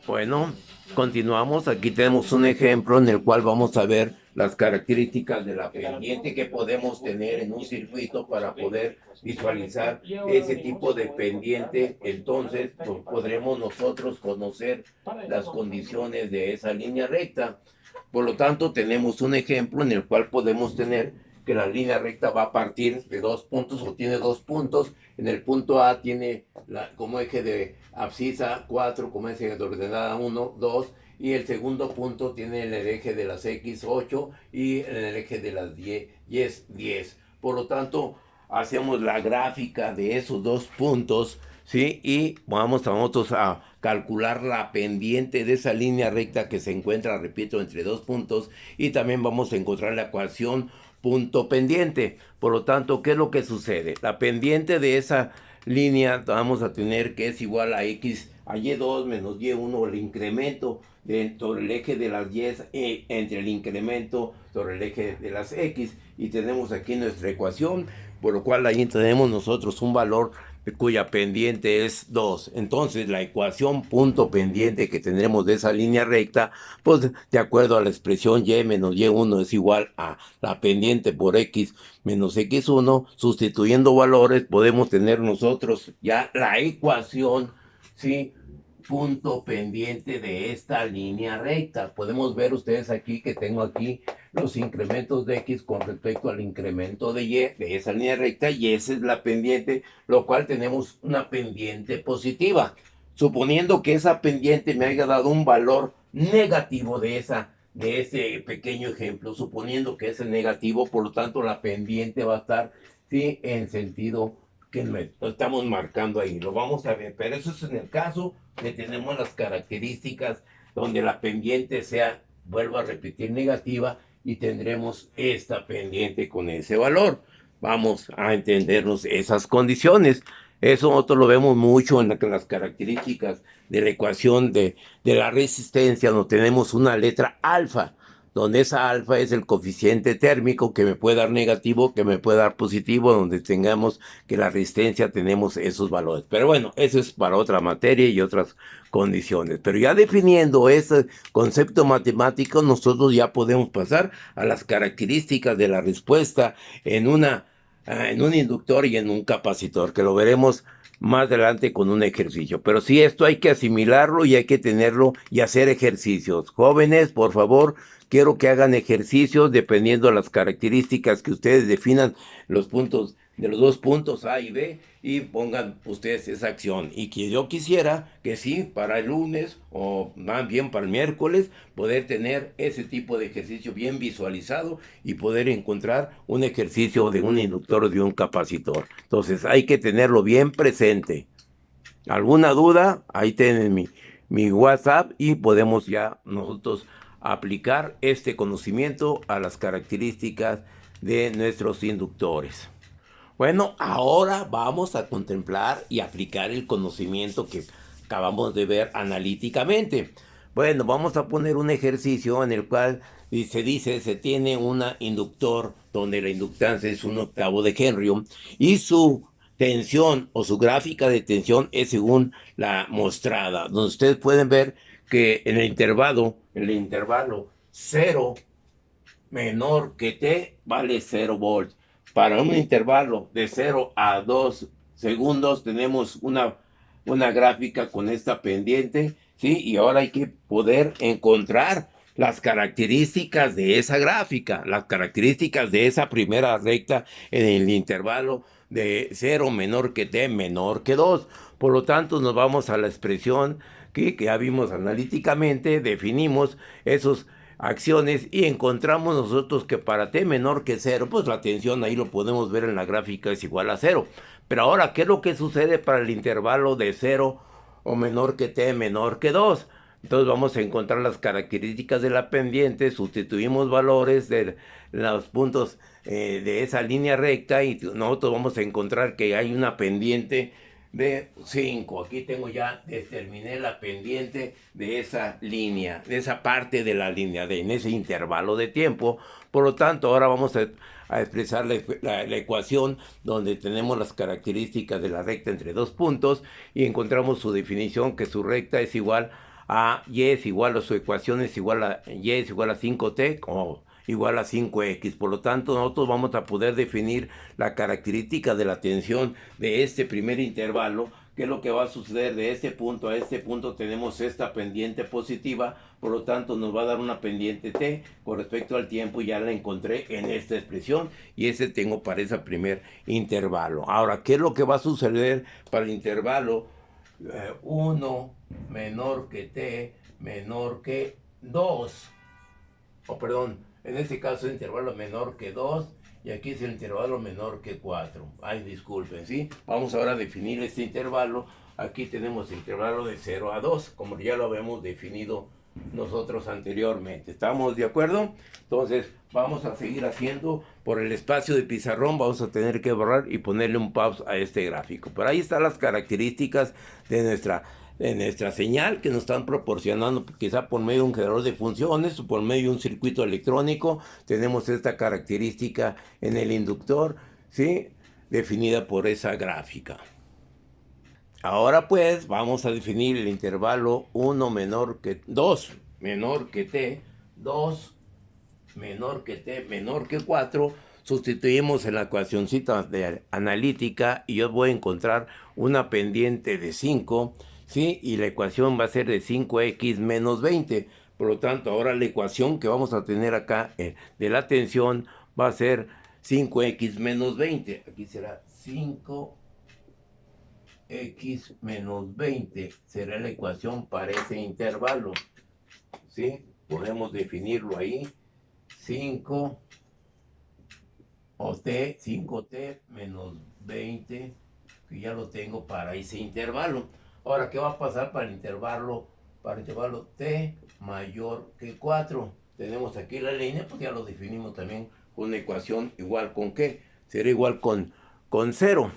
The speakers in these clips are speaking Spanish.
Bueno, continuamos. Aquí tenemos un ejemplo en el cual vamos a ver las características de la pendiente que podemos tener en un circuito para poder visualizar ese tipo de pendiente. Entonces, pues, podremos nosotros conocer las condiciones de esa línea recta. Por lo tanto, tenemos un ejemplo en el cual podemos tener que la línea recta va a partir de dos puntos o tiene dos puntos. En el punto A tiene como eje de abscisa 4, como eje de ordenada 1, 2, y el segundo punto tiene el eje de las X 8 y el eje de las 10, 10. Por lo tanto, hacemos la gráfica de esos dos puntos, ¿sí? Y vamos a nosotros a calcular la pendiente de esa línea recta que se encuentra, repito, entre dos puntos, y también vamos a encontrar la ecuación punto pendiente. Por lo tanto, ¿qué es lo que sucede? La pendiente de esa línea vamos a tener que es igual a x a y2 menos y1, el incremento sobre el eje de las y entre el incremento sobre el eje de las x, y tenemos aquí nuestra ecuación, por lo cual ahí tenemos nosotros un valor cuya pendiente es 2. Entonces la ecuación punto pendiente que tendremos de esa línea recta, pues de acuerdo a la expresión y menos y1 es igual a la pendiente por x menos x1, sustituyendo valores podemos tener nosotros ya la ecuación, ¿sí? Punto pendiente de esta línea recta. Podemos ver ustedes aquí que tengo aquí los incrementos de x con respecto al incremento de y de esa línea recta, y esa es la pendiente, lo cual tenemos una pendiente positiva. Suponiendo que esa pendiente me haya dado un valor negativo de ese pequeño ejemplo, suponiendo que es el negativo, por lo tanto la pendiente va a estar, sí, en sentido que lo estamos marcando ahí, lo vamos a ver, pero eso es en el caso que tenemos las características donde la pendiente sea, vuelvo a repetir, negativa, y tendremos esta pendiente con ese valor. Vamos a entendernos esas condiciones. Eso nosotros lo vemos mucho en las características de la ecuación de la resistencia, donde tenemos una letra alfa, donde esa alfa es el coeficiente térmico que me puede dar negativo, que me puede dar positivo, donde tengamos que la resistencia tenemos esos valores. Pero bueno, eso es para otra materia y otras condiciones. Pero ya definiendo ese concepto matemático, nosotros ya podemos pasar a las características de la respuesta en en un inductor y en un capacitor, que lo veremos más adelante con un ejercicio. Pero sí, esto hay que asimilarlo y hay que tenerlo y hacer ejercicios. Jóvenes, por favor, quiero que hagan ejercicios dependiendo de las características que ustedes definan los puntos de los dos puntos A y B, y pongan ustedes esa acción. Y que yo quisiera que sí, para el lunes o más bien para el miércoles, poder tener ese tipo de ejercicio bien visualizado y poder encontrar un ejercicio de un inductor o de un capacitor. Entonces hay que tenerlo bien presente. ¿Alguna duda? Ahí tienen mi WhatsApp y podemos ya nosotros aplicar este conocimiento a las características de nuestros inductores. Bueno, ahora vamos a contemplar y aplicar el conocimiento que acabamos de ver analíticamente. Bueno, vamos a poner un ejercicio en el cual se tiene un inductor donde la inductancia es 1/8 de Henry y su tensión o su gráfica de tensión es según la mostrada, donde ustedes pueden ver que en el intervalo 0 menor que t vale 0 volts. Para un intervalo de 0 a 2 segundos tenemos una gráfica con esta pendiente, ¿sí? Y ahora hay que poder encontrar las características de esa gráfica, las características de esa primera recta en el intervalo de 0 menor que t menor que 2. Por lo tanto, nos vamos a la expresión que ya vimos analíticamente, definimos esos acciones y encontramos nosotros que para t menor que 0, pues la tensión ahí lo podemos ver en la gráfica es igual a 0. Pero ahora, ¿qué es lo que sucede para el intervalo de 0 o menor que t menor que 2? Entonces vamos a encontrar las características de la pendiente, sustituimos valores de los puntos de esa línea recta y nosotros vamos a encontrar que hay una pendiente de 5. Aquí tengo ya, determiné la pendiente de esa línea, de esa parte de la línea, en ese intervalo de tiempo. Por lo tanto, ahora vamos a expresar la ecuación donde tenemos las características de la recta entre dos puntos y encontramos su definición, que su recta es igual a y es igual a su ecuación es igual a y es igual a 5t o igual a 5x. Por lo tanto, nosotros vamos a poder definir la característica de la tensión de este primer intervalo. ¿Qué es lo que va a suceder de este punto a este punto? Tenemos esta pendiente positiva, por lo tanto nos va a dar una pendiente t con respecto al tiempo. Ya la encontré en esta expresión y ese tengo para ese primer intervalo. Ahora, ¿qué es lo que va a suceder para el intervalo 1 menor que t menor que 2? O perdón, en este caso el intervalo menor que 2 y aquí es el intervalo menor que 4. Ay, disculpen, ¿sí? Vamos ahora a definir este intervalo. Aquí tenemos el intervalo de 0 a 2, como ya lo habíamos definido nosotros anteriormente. ¿Estamos de acuerdo? Entonces, vamos a seguir haciendo por el espacio de pizarrón. Vamos a tener que borrar y ponerle un pause a este gráfico. Pero ahí están las características de nuestra señal que nos están proporcionando, quizá por medio de un generador de funciones o por medio de un circuito electrónico. Tenemos esta característica en el inductor, ¿sí? Definida por esa gráfica. Ahora pues vamos a definir el intervalo 1 menor que 2 menor que t, 2 menor que t menor que 4. Sustituimos en la ecuacióncita de analítica y yo voy a encontrar una pendiente de 5, ¿sí? Y la ecuación va a ser de 5x menos 20. Por lo tanto, ahora la ecuación que vamos a tener acá de la tensión va a ser 5x menos 20. Aquí será 5x menos 20. Será la ecuación para ese intervalo, ¿sí? Podemos definirlo ahí. 5 o t, 5t menos 20, que ya lo tengo para ese intervalo. Ahora, ¿qué va a pasar para el intervalo t mayor que 4? Tenemos aquí la línea, pues ya lo definimos también con una ecuación igual con qué, será igual con 0.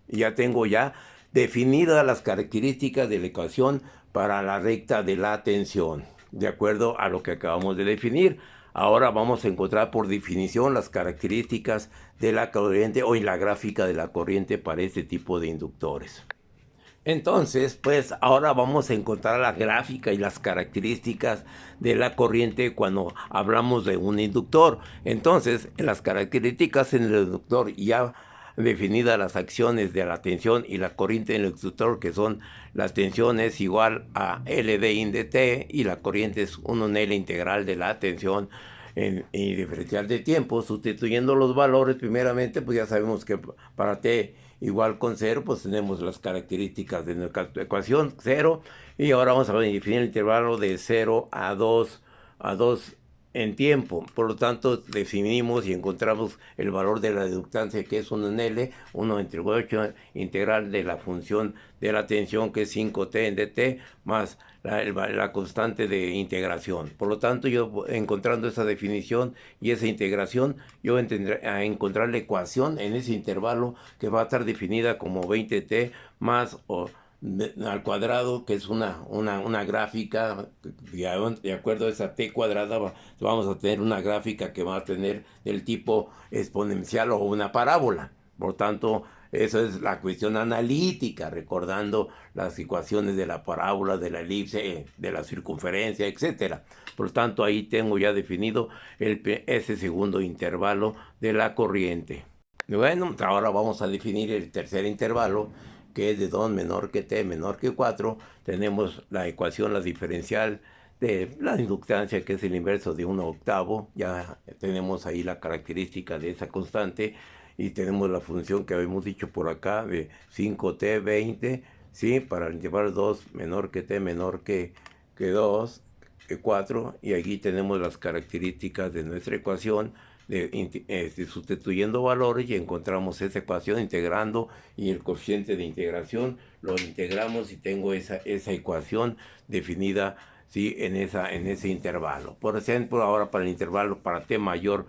Y ya tengo ya definidas las características de la ecuación para la recta de la tensión, de acuerdo a lo que acabamos de definir. Ahora vamos a encontrar por definición las características de la corriente o en la gráfica de la corriente para este tipo de inductores. Entonces, pues ahora vamos a encontrar la gráfica y las características de la corriente cuando hablamos de un inductor. Entonces, en las características en el inductor ya definidas las acciones de la tensión y la corriente en el inductor, que son la tensión es igual a L de in de t y la corriente es 1 en L integral de la tensión y diferencial de tiempo. Sustituyendo los valores, primeramente, pues ya sabemos que para t igual con 0, pues tenemos las características de nuestra ecuación, 0, y ahora vamos a definir el intervalo de 0 a 2 en tiempo. Por lo tanto, definimos y encontramos el valor de la deductancia, que es 1 en L, 1 entre 8, integral de la función de la tensión, que es 5t en dt, más la constante de integración. Por lo tanto, yo encontrando esa definición y esa integración, yo tendré a encontrar la ecuación en ese intervalo que va a estar definida como 20t más al cuadrado, que es una gráfica, de acuerdo a esa t cuadrada, vamos a tener una gráfica que va a tener del tipo exponencial o una parábola. Por tanto, eso es la cuestión analítica, recordando las ecuaciones de la parábola, de la elipse, de la circunferencia, etc. Por tanto, ahí tengo ya definido ese segundo intervalo de la corriente. Bueno, ahora vamos a definir el tercer intervalo, que es de 2 menor que t menor que 4. Tenemos la ecuación, la diferencial de la inductancia, que es el inverso de 1/8. Ya tenemos ahí la característica de esa constante y tenemos la función que habíamos dicho por acá de 5t 20, ¿sí? Para el intervalo 2 menor que t menor que 2, que 4, y aquí tenemos las características de nuestra ecuación, sustituyendo valores, y encontramos esa ecuación integrando, y el coeficiente de integración lo integramos y tengo esa ecuación definida, ¿sí? en ese intervalo. Por ejemplo, ahora para el intervalo para t mayor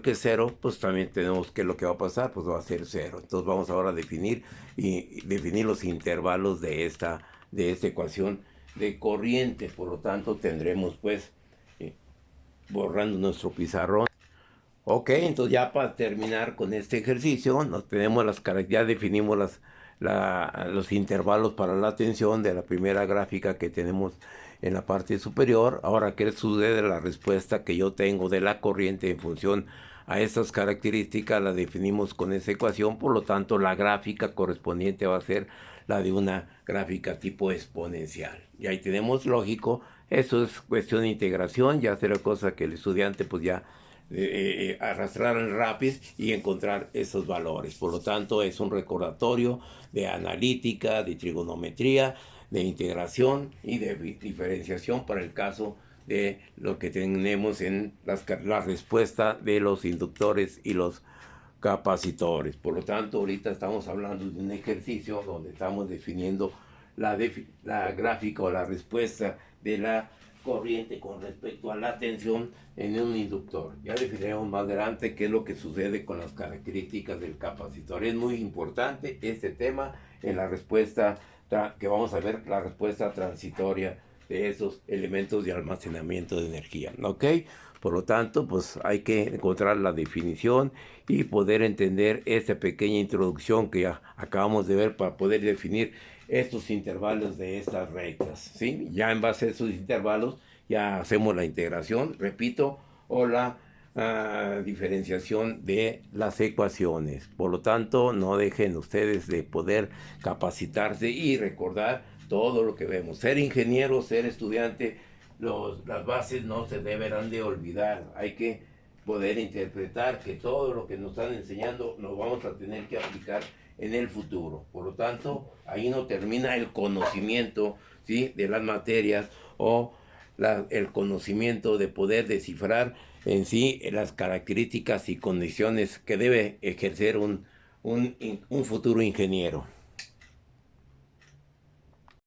que 0, pues también tenemos que lo que va a pasar, pues va a ser 0. Entonces vamos ahora a definir los intervalos de esta ecuación de corriente. Por lo tanto, tendremos pues borrando nuestro pizarrón. Ok, entonces ya para terminar con este ejercicio, ya definimos los intervalos para la tensión de la primera gráfica que tenemos en la parte superior. Ahora, ¿qué sucede? La respuesta que yo tengo de la corriente en función a estas características la definimos con esa ecuación, por lo tanto la gráfica correspondiente va a ser la de una gráfica tipo exponencial. Y ahí tenemos lógico, eso es cuestión de integración, ya será cosa que el estudiante pues ya arrastrar el RAPID y encontrar esos valores. Por lo tanto, es un recordatorio de analítica, de trigonometría, de integración y de diferenciación para el caso de lo que tenemos en la respuesta de los inductores y los capacitores. Por lo tanto, ahorita estamos hablando de un ejercicio donde estamos definiendo la gráfica o la respuesta de la corriente con respecto a la tensión en un inductor. Ya definiremos más adelante qué es lo que sucede con las características del capacitor. Es muy importante este tema en la respuesta que vamos a ver, la respuesta transitoria de esos elementos de almacenamiento de energía, ¿ok? Por lo tanto, pues hay que encontrar la definición y poder entender esta pequeña introducción que ya acabamos de ver para poder definir estos intervalos de estas rectas, ¿sí? Ya en base a esos intervalos ya hacemos la integración, repito, o la diferenciación de las ecuaciones. Por lo tanto, no dejen ustedes de poder capacitarse y recordar todo lo que vemos. Ser ingeniero, ser estudiante, las bases no se deberán de olvidar. Hay que poder interpretar que todo lo que nos están enseñando nos vamos a tener que aplicar en el futuro. Por lo tanto, ahí no termina el conocimiento, ¿sí?, de las materias o el conocimiento de poder descifrar en sí las características y condiciones que debe ejercer un futuro ingeniero.